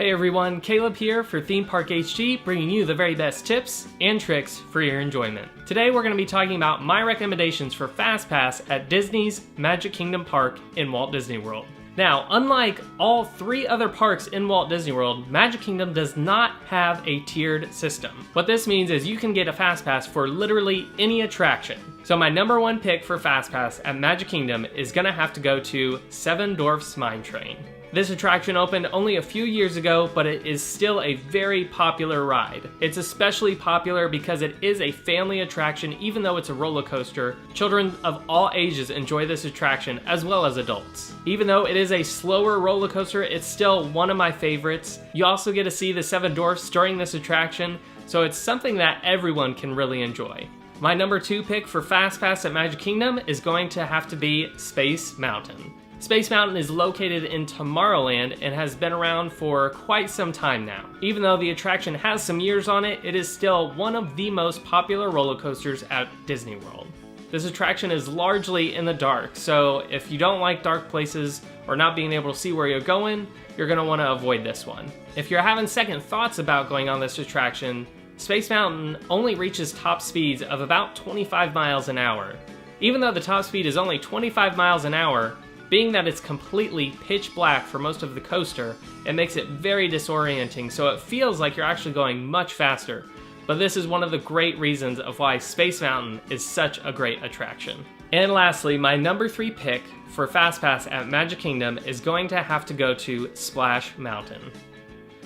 Hey everyone, Caleb here for Theme Park HG, bringing you the very best tips and tricks for your enjoyment. Today we're going to be talking about my recommendations for FastPass at Disney's Magic Kingdom Park in Walt Disney World. Now, unlike all three other parks in Walt Disney World, Magic Kingdom does not have a tiered system. What this means is you can get a FastPass for literally any attraction. So my number one pick for FastPass at Magic Kingdom is going to have to go to Seven Dwarfs Mine Train. This attraction opened only a few years ago, but it is still a very popular ride. It's especially popular because it is a family attraction, even though it's a roller coaster. Children of all ages enjoy this attraction, as well as adults. Even though it is a slower roller coaster, it's still one of my favorites. You also get to see the Seven Dwarfs during this attraction, so it's something that everyone can really enjoy. My number two pick for FastPass at Magic Kingdom is going to have to be Space Mountain. Space Mountain is located in Tomorrowland and has been around for quite some time now. Even though the attraction has some years on it, it is still one of the most popular roller coasters at Disney World. This attraction is largely in the dark, so if you don't like dark places or not being able to see where you're going, you're going to want to avoid this one. If you're having second thoughts about going on this attraction, Space Mountain only reaches top speeds of about 25 miles an hour. Even though the top speed is only 25 miles an hour, being that it's completely pitch black for most of the coaster, it makes it very disorienting, so it feels like you're actually going much faster. But this is one of the great reasons of why Space Mountain is such a great attraction. And lastly, my number three pick for FastPass at Magic Kingdom is going to have to go to Splash Mountain.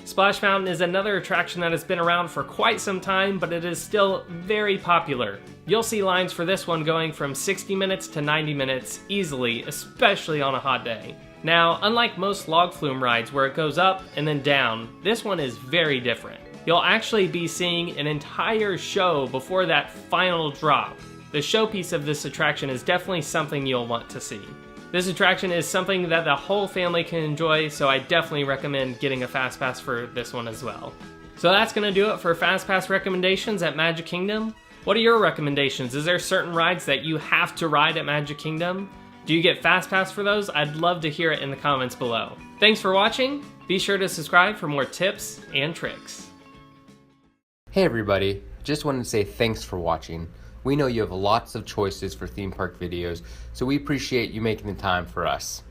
Splash Mountain is another attraction that has been around for quite some time, but it is still very popular. You'll see lines for this one going from 60 minutes to 90 minutes easily, especially on a hot day. Now, unlike most log flume rides where it goes up and then down, this one is very different. You'll actually be seeing an entire show before that final drop. The showpiece of this attraction is definitely something you'll want to see. This attraction is something that the whole family can enjoy, so I definitely recommend getting a FastPass for this one as well. So that's going to do it for FastPass recommendations at Magic Kingdom. What are your recommendations? Is there certain rides that you have to ride at Magic Kingdom? Do you get FastPass for those? I'd love to hear it in the comments below. Thanks for watching. Be sure to subscribe for more tips and tricks. Hey everybody, just wanted to say thanks for watching. We know you have lots of choices for theme park videos, so we appreciate you making the time for us.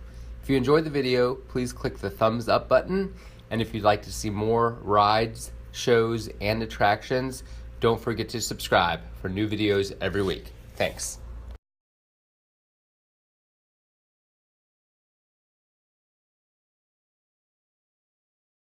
If you enjoyed the video, please click the thumbs up button, and if you'd like to see more rides, shows, and attractions, don't forget to subscribe for new videos every week. Thanks.